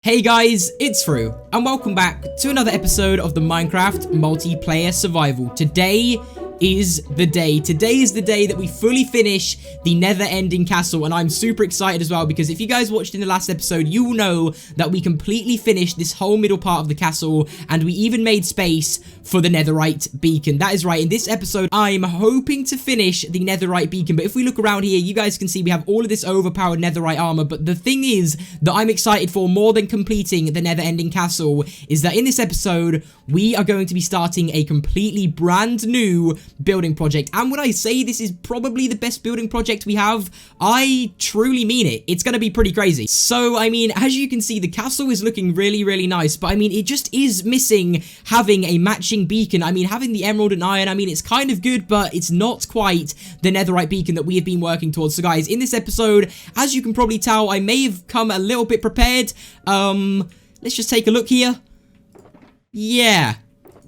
Hey guys, it's Fru, and welcome back to another episode of the Minecraft Multiplayer Survival. Today is the day. Today is the day that we fully finish the never-ending castle, and I'm super excited as well because if you guys watched in the last episode, you will know that we completely finished this whole middle part of the castle, and we even made space for the Netherite beacon. That is right, in this episode, I'm hoping to finish the Netherite beacon, but if we look around here, you guys can see we have all of this overpowered Netherite armor, but the thing is that I'm excited for more than completing the never-ending castle is that in this episode, we are going to be starting a completely brand new building project. And when I say this is probably the best building project we have, I truly mean it. It's going to be pretty crazy. So, I mean, as you can see, the castle is looking really, really nice. But, I mean, it just is missing having a matching beacon. I mean, having the emerald and iron, I mean, it's kind of good, but it's not quite the netherite beacon that we have been working towards. So, guys, in this episode, as you can probably tell, I may have come a little bit prepared. Let's just take a look here. Yeah.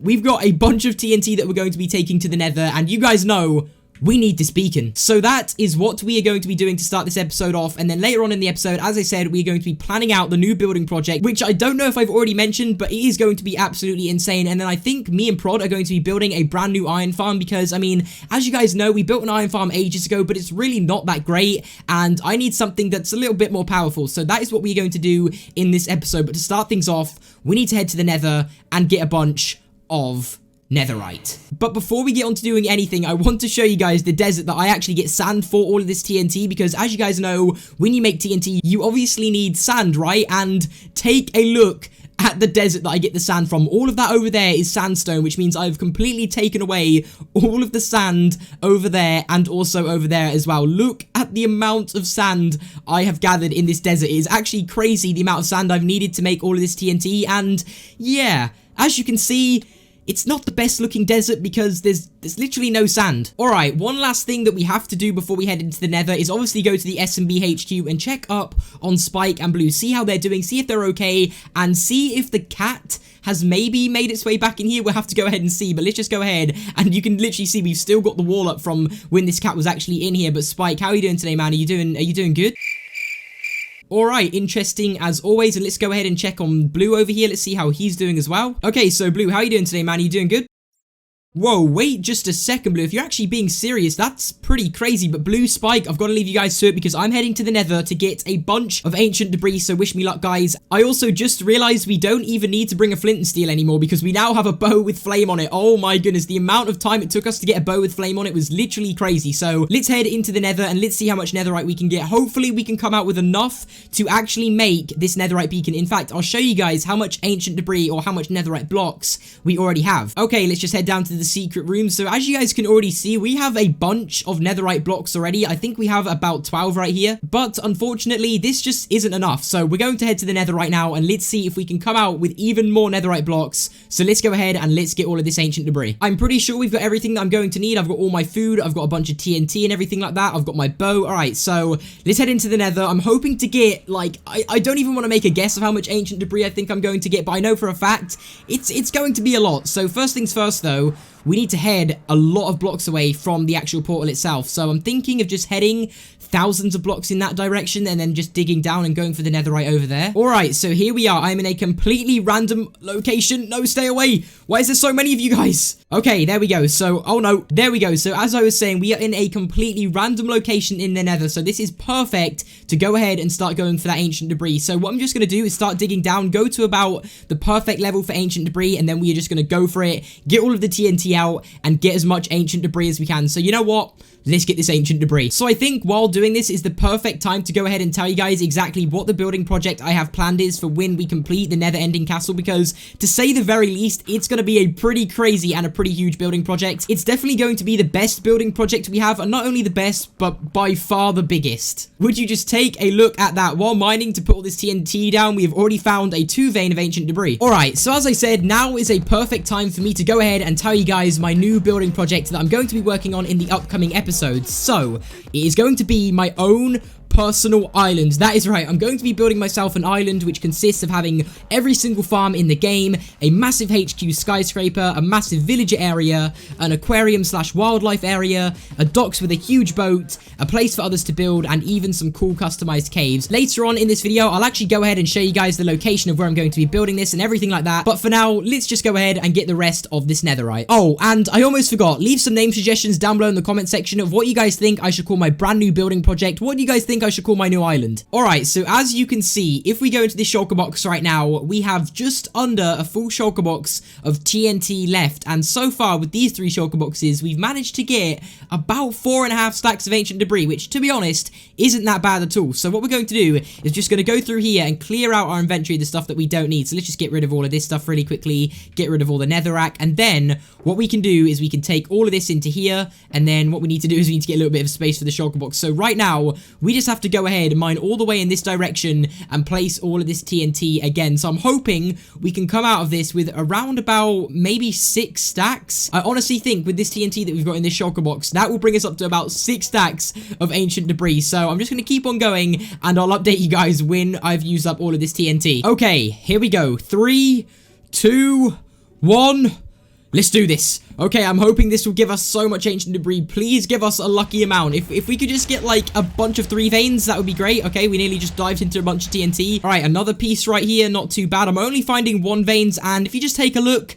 We've got a bunch of TNT that we're going to be taking to the nether, and you guys know we need this beacon. So that is what we are going to be doing to start this episode off, and then later on in the episode, as I said, we are going to be planning out the new building project, which I don't know if I've already mentioned, but it is going to be absolutely insane. And then I think me and Prod are going to be building a brand new iron farm because, I mean, as you guys know, we built an iron farm ages ago, but it's really not that great, and I need something that's a little bit more powerful. So that is what we're going to do in this episode. But to start things off, we need to head to the nether and get a bunch of netherite. But before we get on to doing anything, I want to show you guys the desert that I actually get sand for all of this TNT, because as you guys know, when you make TNT, you obviously need sand, right? And take a look at the desert that I get the sand from. All of that over there is sandstone, which means I've completely taken away all of the sand over there and also over there as well. Look at the amount of sand I have gathered in this desert. It is actually crazy the amount of sand I've needed to make all of this TNT, and yeah, as you can see, it's not the best looking desert because there's literally no sand. Alright, one last thing that we have to do before we head into the nether is obviously go to the SMB HQ and check up on Spike and Blue, see how they're doing, see if they're okay, and see if the cat has maybe made its way back in here. We'll have to go ahead and see, but let's just go ahead, and you can literally see we've still got the wall up from when this cat was actually in here. But Spike, how are you doing today, man? Are you doing good? Alright, interesting as always, and let's go ahead and check on Blue over here. Let's see how he's doing as well. Okay, so Blue, how are you doing today, man? Are you doing good? Whoa, wait just a second, Blue. If you're actually being serious, that's pretty crazy. But Blue, Spike, I've got to leave you guys to it because I'm heading to the nether to get a bunch of ancient debris, so wish me luck, guys. I also just realized we don't even need to bring a flint and steel anymore because we now have a bow with flame on it. Oh my goodness, the amount of time it took us to get a bow with flame on it was literally crazy. So let's head into the nether and let's see how much netherite we can get. Hopefully we can come out with enough to actually make this netherite beacon. In fact, I'll show you guys how much ancient debris or how much netherite blocks we already have. Okay, let's just head down to the secret room. So as you guys can already see, we have a bunch of netherite blocks already. I think we have about 12 right here, but unfortunately this just isn't enough. So we're going to head to the nether right now and let's see if we can come out with even more netherite blocks. So let's go ahead and let's get all of this ancient debris. I'm pretty sure we've got everything that I'm going to need. I've got all my food, I've got a bunch of TNT and everything like that. I've got my bow. All right, so let's head into the nether. I'm hoping to get, like, I don't even want to make a guess of how much ancient debris I think I'm going to get, but I know for a fact it's going to be a lot. So first things first though, we need to head a lot of blocks away from the actual portal itself. So I'm thinking of just heading thousands of blocks in that direction and then just digging down and going for the netherite over there. Alright, so here we are. I'm in a completely random location. No, stay away. Why is there so many of you guys? Okay, there we go. So, oh no, there we go. So as I was saying, we are in a completely random location in the nether. So this is perfect to go ahead and start going for that ancient debris. So what I'm just going to do is start digging down, go to about the perfect level for ancient debris, and then we are just going to go for it, get all of the TNT out, and get as much ancient debris as we can. So you know what? Let's get this ancient debris. So I think while doing this is the perfect time to go ahead and tell you guys exactly what the building project I have planned is for when we complete the never-ending castle, because to say the very least, it's going to be a pretty crazy and a pretty huge building project. It's definitely going to be the best building project we have, and not only the best, but by far the biggest. Would you just take a look at that? While mining to put all this TNT down, we have already found a 2 vein of ancient debris. Alright, so as I said, now is a perfect time for me to go ahead and tell you guys my new building project that I'm going to be working on in the upcoming episodes. So, it is going to be my own personal island. That is right. I'm going to be building myself an island which consists of having every single farm in the game, a massive HQ skyscraper, a massive villager area, an aquarium / wildlife area, a docks with a huge boat, a place for others to build, and even some cool customized caves. Later on in this video, I'll actually go ahead and show you guys the location of where I'm going to be building this and everything like that. But for now, let's just go ahead and get the rest of this netherite. Oh, and I almost forgot. Leave some name suggestions down below in the comment section of what you guys think I should call my brand new building project. What do you guys think I should call my new island? Alright, so as you can see, if we go into this shulker box right now, we have just under a full shulker box of TNT left. And so far, with these 3 shulker boxes, we've managed to get about 4.5 stacks of ancient debris, which, to be honest, isn't that bad at all. So what we're going to do is just going to go through here and clear out our inventory of the stuff that we don't need. So let's just get rid of all of this stuff really quickly, get rid of all the netherrack, and then what we can do is we can take all of this into here, and then what we need to do is we need to get a little bit of space for the shulker box. So right now, we just have to go ahead and mine all the way in this direction and place all of this TNT again. So I'm hoping we can come out of this with around about maybe 6 stacks. I honestly think with this TNT that we've got in this shulker box, that will bring us up to about 6 stacks of ancient debris. So I'm just going to keep on going, and I'll update you guys when I've used up all of this TNT. Okay, here we go. 3, 2, 1... Let's do this. Okay, I'm hoping this will give us so much ancient debris. Please give us a lucky amount. If we could just get, like, a bunch of 3 veins, that would be great. Okay, we nearly just dived into a bunch of TNT. All right, another piece right here. Not too bad. I'm only finding 1 veins, and if you just take a look,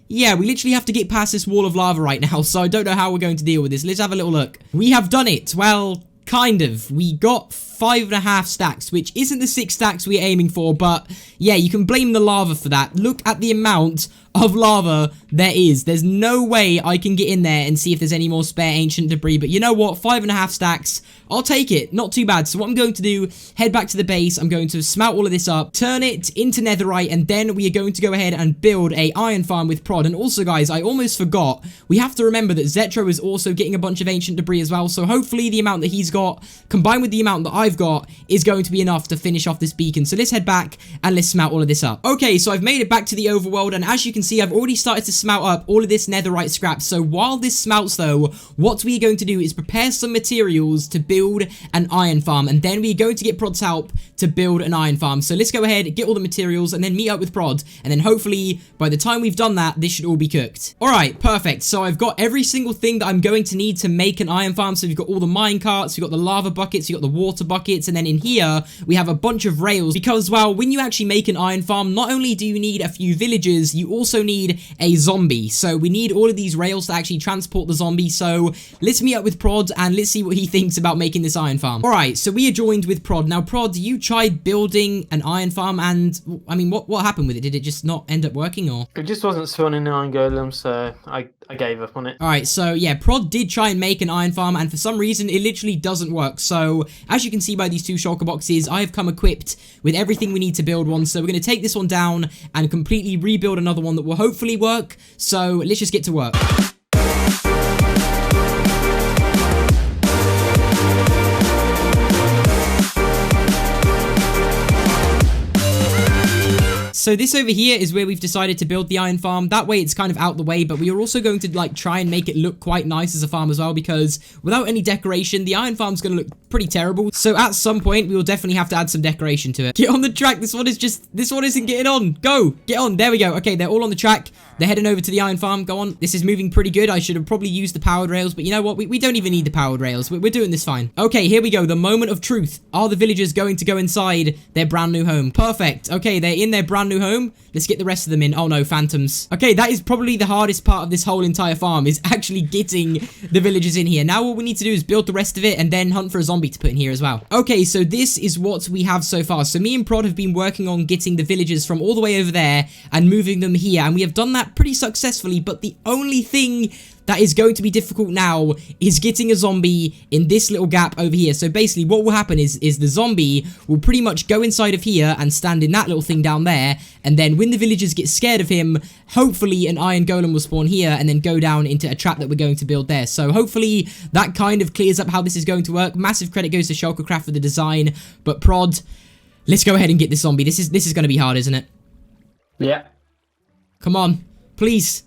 yeah, we literally have to get past this wall of lava right now, so I don't know how we're going to deal with this. Let's have a little look. We have done it. Well, kind of. We got 5.5 stacks, which isn't the 6 stacks we're aiming for, but yeah, you can blame the lava for that. Look at the amount of lava there is. There's no way I can get in there and see if there's any more spare ancient debris, but you know what? 5.5 stacks, I'll take it. Not too bad. So what I'm going to do, head back to the base. I'm going to smelt all of this up, turn it into netherite, and then we are going to go ahead and build a iron farm with prod. And also, guys, I almost forgot, we have to remember that Zetro is also getting a bunch of ancient debris as well, so hopefully the amount that he's got, combined with the amount that I've got, is going to be enough to finish off this beacon. So let's head back and let's smelt all of this up. Okay, so I've made it back to the overworld, and as you can see, I've already started to smelt up all of this netherite scrap. So while this smelts though, what we're going to do is prepare some materials to build an iron farm, and then we're going to get Prod's help to build an iron farm. So let's go ahead, get all the materials, and then meet up with Prod, and then hopefully by the time we've done that, this should all be cooked. Alright, perfect. So I've got every single thing that I'm going to need to make an iron farm. So we've got all the mine carts, we've got the lava buckets, we've got the water buckets, and then in here we have a bunch of rails, because well, when you actually make an iron farm, not only do you need a few villagers, you also need a zombie. So we need all of these rails to actually transport the zombie. So let's meet up with Prod and let's see what he thinks about making this iron farm. Alright, so we are joined with Prod. Now Prod, you tried building an iron farm, and I mean, what happened with it? Did it just not end up working, or? It just wasn't spawning an iron golem, so I gave up on it. Alright, so yeah, Prod did try and make an iron farm, and for some reason it literally doesn't work. So as you can see by these 2 shulker boxes, I have come equipped with everything we need to build one. So we're going to take this one down and completely rebuild another one that will hopefully work. So let's just get to work. So this over here is where we've decided to build the iron farm. That way it's kind of out the way, but we are also going to like try and make it look quite nice as a farm as well, because without any decoration, the iron farm's going to look pretty terrible. So at some point, we will definitely have to add some decoration to it. Get on the track. This one isn't getting on. Go. Get on. There we go. Okay, they're all on the track. They're heading over to the iron farm. Go on. This is moving pretty good. I should have probably used the powered rails, but you know what? We don't even need the powered rails. We're doing this fine. Okay, here we go. The moment of truth. Are the villagers going to go inside their brand new home? Perfect. Okay, they're in their brand new home. Let's get the rest of them in. Oh no, phantoms. Okay, that is probably the hardest part of this whole entire farm, is actually getting the villagers in here. Now all we need to do is build the rest of it and then hunt for a zombie to put in here as well. Okay, so this is what we have so far. So me and Prod have been working on getting the villagers from all the way over there and moving them here, and we have done that pretty successfully, but the only thing that is going to be difficult now is getting a zombie in this little gap over here. So basically what will happen is the zombie will pretty much go inside of here and stand in that little thing down there, and then when the villagers get scared of him, hopefully an iron golem will spawn here and then go down into a trap that we're going to build there. So hopefully that kind of clears up how this is going to work. Massive credit goes to Shulkercraft for the design, but Prod, let's go ahead and get this zombie. This is going to be hard, isn't it? Yeah. Come on, please.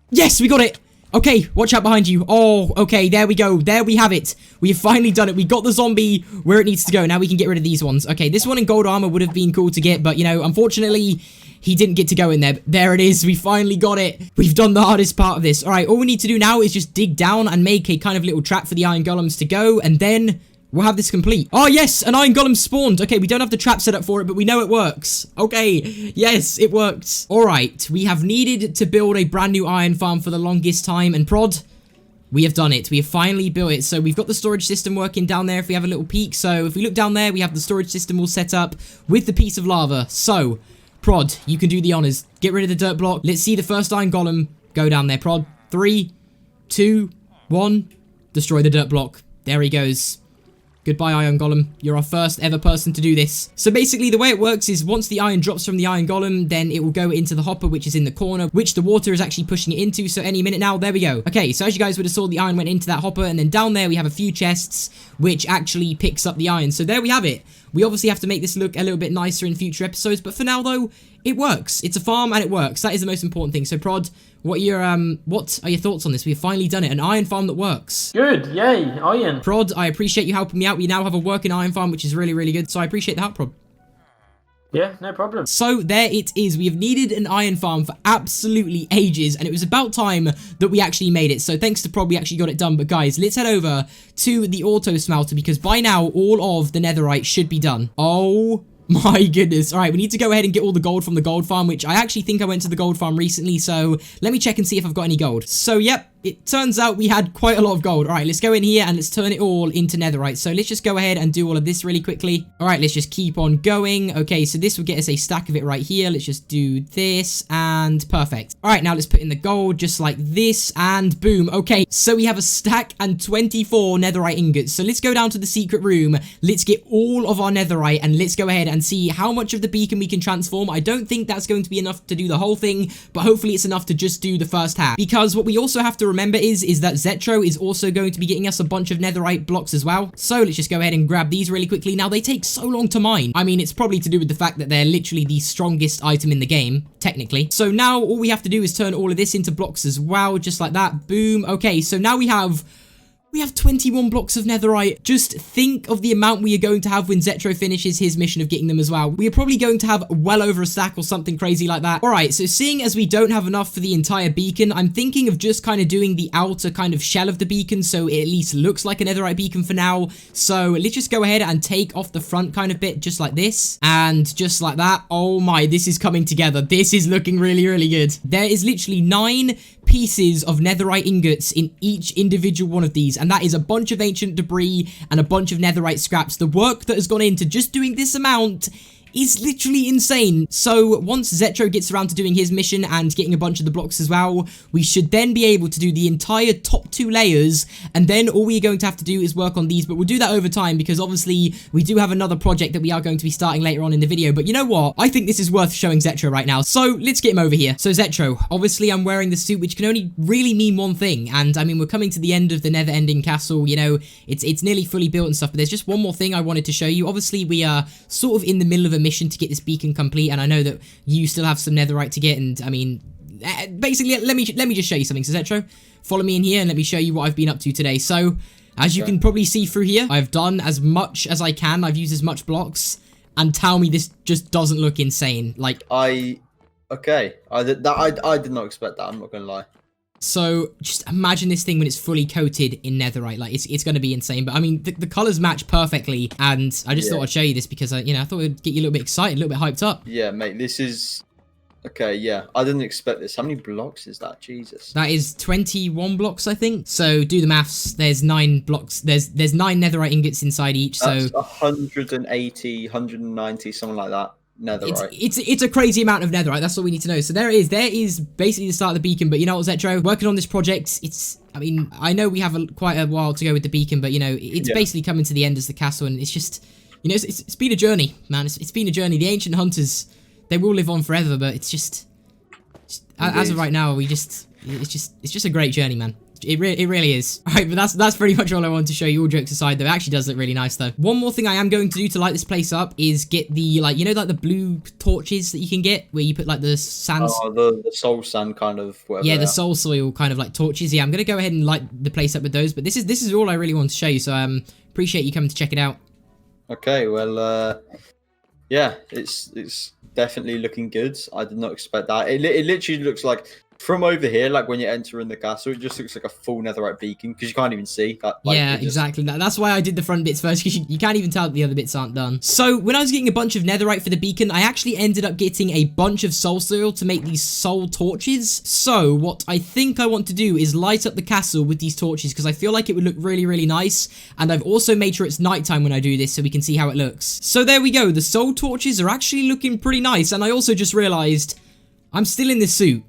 Yes, we got it. Okay, watch out behind you. Oh, okay, there we go. There we have it. We have finally done it. We got the zombie where it needs to go. Now we can get rid of these ones. Okay, this one in gold armor would have been cool to get, but, you know, unfortunately, he didn't get to go in there. There it is. We finally got it. We've done the hardest part of this. All right, all we need to do now is just dig down and make a kind of little trap for the iron golems to go, and then we'll have this complete. Oh, yes, an iron golem spawned. Okay, we don't have the trap set up for it, but we know it works. Okay, yes, it works. All right, we have needed to build a brand new iron farm for the longest time, and prod, we have done it. We have finally built it. So we've got the storage system working down there if we have a little peek. So if we look down there, we have the storage system all set up with the piece of lava. So, prod, you can do the honors. Get rid of the dirt block. Let's see the first iron golem go down there. Prod, 3, 2, 1. Destroy the dirt block. There he goes. Goodbye, iron golem. You're our first ever person to do this. So basically, the way it works is once the iron drops from the iron golem, then it will go into the hopper, which is in the corner, which the water is actually pushing it into. So any minute now, there we go. Okay, so as you guys would have saw, the iron went into that hopper, and then down there we have a few chests, which actually picks up the iron. So there we have it. We obviously have to make this look a little bit nicer in future episodes, but for now, though, it works. It's a farm, and it works. That is the most important thing. So, Prod, what are your thoughts on this? We've finally done it. An iron farm that works. Good, yay, iron. Prod, I appreciate you helping me out. We now have a working iron farm, which is really, really good. So I appreciate the help, Prod. Yeah, no problem. So there it is. We have needed an iron farm for absolutely ages, and it was about time that we actually made it. So thanks to Prod, we actually got it done. But guys, let's head over to the auto smelter, because by now all of the netherite should be done. Oh my goodness. All right, we need to go ahead and get all the gold from the gold farm, which I actually think I went to the gold farm recently, so let me check and see if I've got any gold. So, yep, it turns out we had quite a lot of gold. All right, let's go in here and let's turn it all into netherite. So let's just go ahead and do all of this really quickly. All right, let's just keep on going. Okay, so this will get us a stack of it right here. Let's just do this, and perfect. All right, now let's put in the gold just like this, and boom. Okay, so we have a stack and 24 netherite ingots. So let's go down to the secret room. Let's get all of our netherite, and let's go ahead and see how much of the beacon we can transform. I don't think that's going to be enough to do the whole thing, but hopefully it's enough to just do the first half. Because what we also have to remember is that Zetro is also going to be getting us a bunch of netherite blocks as well. So let's just go ahead and grab these really quickly. Now, they take so long to mine. I mean, it's probably to do with the fact that they're literally the strongest item in the game, technically. So now all we have to do is turn all of this into blocks as well, just like that. Boom. Okay, so now we have 21 blocks of netherite. Just think of the amount we are going to have when Zetro finishes his mission of getting them as well. We are probably going to have well over a stack or something crazy like that. All right, so seeing as we don't have enough for the entire beacon, I'm thinking of just kind of doing the outer kind of shell of the beacon so it at least looks like a netherite beacon for now. So let's just go ahead and take off the front kind of bit just like this and just like that. Oh my, this is coming together. This is looking really, really good. There is literally 9 pieces of netherite ingots in each individual one of these, and that is a bunch of ancient debris and a bunch of netherite scraps. The work that has gone into just doing this amount is literally insane. So once Zetro gets around to doing his mission and getting a bunch of the blocks as well, we should then be able to do the entire top 2 layers, and then all we're going to have to do is work on these, but we'll do that over time because obviously we do have another project that we are going to be starting later on in the video. But you know what? I think this is worth showing Zetro right now. So let's get him over here. So Zetro, obviously I'm wearing the suit, which can only really mean one thing, and I mean, we're coming to the end of the never-ending castle. You know, it's nearly fully built and stuff, but there's just one more thing I wanted to show you. Obviously we are sort of in the middle of a mission to get this beacon complete, and I know that you still have some netherite to get, and I mean, basically let me just show you something. So Zetro, follow me in here and let me show you what I've been up to today. So as you can probably see through here, I've done as much as I can. I've used as much blocks, and tell me this just doesn't look insane. Like, I did not expect that, I'm not gonna lie. So just imagine this thing when it's fully coated in netherite. Like, it's going to be insane. But I mean, the colors match perfectly, and I just thought I'd show you this because I thought it'd get you a little bit excited, a little bit hyped up. Yeah, mate, this is okay. Yeah, I didn't expect this. How many blocks is that? Jesus. That is 21 blocks, I think. So do the maths. There's 9 blocks. There's 9 netherite ingots inside each. That's so 180, 190, something like that. Netherite. It's a crazy amount of netherite. That's all we need to know. So there is basically the start of the beacon. But you know what, Zetro? Working on this project, I mean, I know we have quite a while to go with the beacon, but you know, it's basically coming to the end as the castle, and it's just, you know, it's been a journey, man. It's been a journey. The ancient hunters, they will live on forever, but it's just as of right now, it's just a great journey, man. It really is. Alright, but that's pretty much all I wanted to show you. All jokes aside, though, it actually does look really nice, though. One more thing I am going to do to light this place up is get the, like, you know, like the blue torches that you can get, where you put, like, the sand... Oh, the soul sand kind of, whatever. Yeah, the soul soil kind of, like, torches. Yeah, I'm going to go ahead and light the place up with those, but this is all I really want to show you, so, appreciate you coming to check it out. Okay, well, yeah, it's definitely looking good. I did not expect that. It literally looks like, from over here, like when you enter in the castle, it just looks like a full netherite beacon because you can't even see that. Like, yeah, exactly. That's why I did the front bits first, because you can't even tell that the other bits aren't done. So when I was getting a bunch of netherite for the beacon, I actually ended up getting a bunch of soul soil to make these soul torches. So what I think I want to do is light up the castle with these torches, because I feel like it would look really, really nice. And I've also made sure it's nighttime when I do this, so we can see how it looks. So there we go. The soul torches are actually looking pretty nice. And I also just realized I'm still in this suit.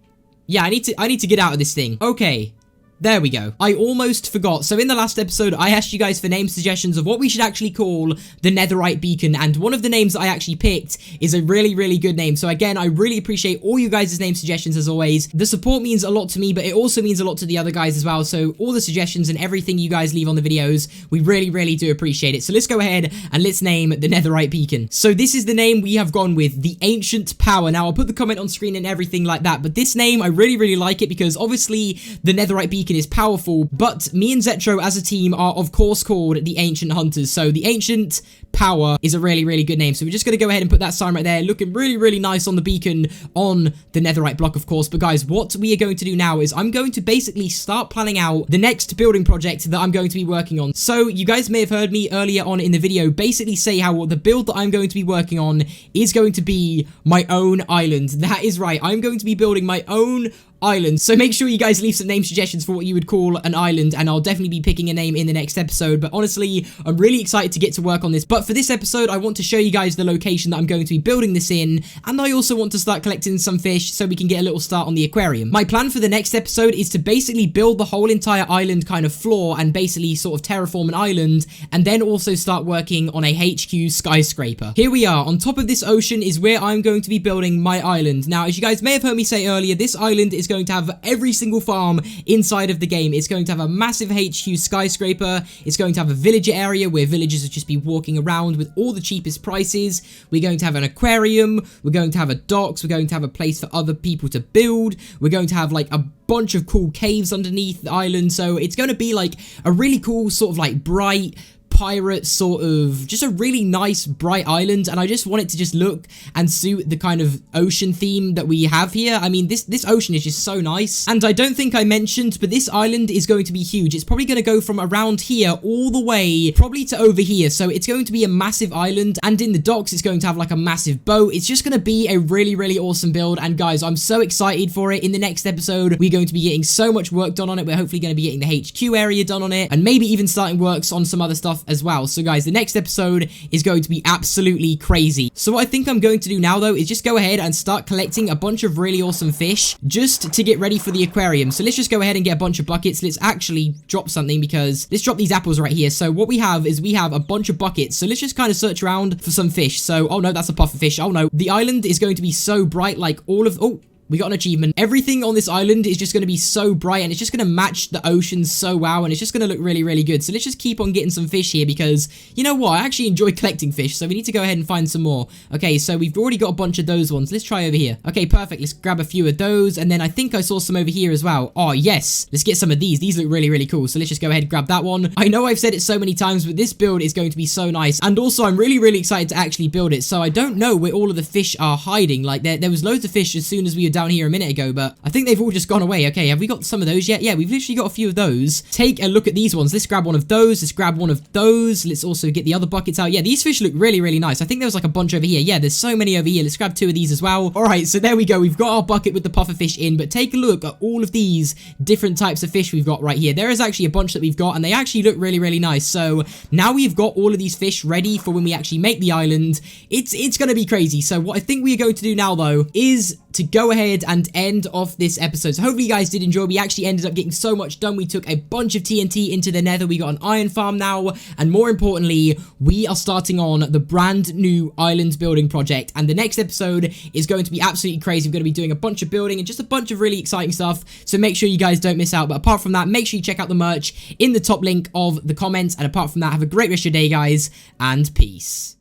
Yeah, I need to get out of this thing. Okay. There we go. I almost forgot. So in the last episode, I asked you guys for name suggestions of what we should actually call the Netherite beacon, and one of the names that I actually picked is a really, really good name. So again, I really appreciate all you guys' name suggestions as always. The support means a lot to me, but it also means a lot to the other guys as well. So all the suggestions and everything you guys leave on the videos, we really, really do appreciate it. So let's go ahead and let's name the Netherite beacon. So this is the name we have gone with, the Ancient Power. Now I'll put the comment on screen and everything like that, but this name, I really, really like it because obviously the Netherite beacon is powerful, but me and Zetro as a team are of course called the Ancient Hunters, so the Ancient Power is a really, really good name. So we're just going to go ahead and put that sign right there, looking really, really nice on the beacon on the Netherite block, of course. But guys, what we are going to do now is I'm going to basically start planning out the next building project that I'm going to be working on. So you guys may have heard me earlier on in the video basically say how the build that I'm going to be working on is going to be my own island. That is right, I'm going to be building my own island. So make sure you guys leave some name suggestions for what you would call an island, and I'll definitely be picking a name in the next episode. But honestly, I'm really excited to get to work on this. But for this episode, I want to show you guys the location that I'm going to be building this in, and I also want to start collecting some fish so we can get a little start on the aquarium. My plan for the next episode is to basically build the whole entire island kind of floor and basically sort of terraform an island, and then also start working on a HQ skyscraper. Here we are. On top of this ocean is where I'm going to be building my island. Now, as you guys may have heard me say earlier, this island is going to have every single farm inside of the game. It's going to have a massive HQ skyscraper. It's going to have a villager area where villagers will just be walking around with all the cheapest prices. We're going to have an aquarium. We're going to have a docks. We're going to have a place for other people to build. We're going to have like a bunch of cool caves underneath the island. So it's going to be like a really cool sort of like bright pirate sort of, just a really nice bright island, and I just want it to just look and suit the kind of ocean theme that we have here. I mean, this ocean is just so nice, and I don't think I mentioned, but this island is going to be huge. It's probably going to go from around here all the way probably to over here, so it's going to be a massive island, and in the docks it's going to have like a massive boat. It's just going to be a really, really awesome build, and guys, I'm so excited for it. In the next episode, we're going to be getting so much work done on it. We're hopefully going to be getting the HQ area done on it, and maybe even starting works on some other stuff as well. So guys, the next episode is going to be absolutely crazy. So what I think I'm going to do now though is just go ahead and start collecting a bunch of really awesome fish just to get ready for the aquarium. So let's just go ahead and get a bunch of buckets. Let's actually drop something, because let's drop these apples right here. So what we have is we have a bunch of buckets. So let's just kind of search around for some fish. So, oh no, that's a puffer fish. Oh no, the island is going to be so bright, like all of, oh, we got an achievement. Everything on this island is just going to be so bright, and it's just going to match the ocean so wow, and it's just going to look really, really good. So let's just keep on getting some fish here, because you know what? I actually enjoy collecting fish, so we need to go ahead and find some more. Okay, so we've already got a bunch of those ones. Let's try over here. Okay, perfect. Let's grab a few of those, and then I think I saw some over here as well. Oh, yes. Let's get some of these. These look really, really cool. So let's just go ahead and grab that one. I know I've said it so many times, but this build is going to be so nice, and also I'm really, really excited to actually build it. So I don't know where all of the fish are hiding. Like, there was loads of fish as soon as we were down here a minute ago, but I think they've all just gone away. Okay, have we got some of those yet? Yeah, we've literally got a few of those. Take a look at these ones. Let's grab one of those. Let's grab one of those. Let's also get the other buckets out. Yeah, these fish look really, really nice. I think there was like a bunch over here. Yeah, there's so many over here. Let's grab two of these as well. All right, so there we go. We've got our bucket with the puffer fish in, but take a look at all of these different types of fish we've got right here. There is actually a bunch that we've got, and they actually look really, really nice. So now we've got all of these fish ready for when we actually make the island. It's going to be crazy. So what I think we are going to do now, though, is to go ahead and end off this episode. So hopefully you guys did enjoy. We actually ended up getting so much done. We took a bunch of TNT into the nether. We got an iron farm now, and more importantly, we are starting on the brand new island building project, and the next episode is going to be absolutely crazy. We're going to be doing a bunch of building and just a bunch of really exciting stuff, so make sure you guys don't miss out. But apart from that, make sure you check out the merch in the top link of the comments, and apart from that, have a great rest of your day, guys, and peace.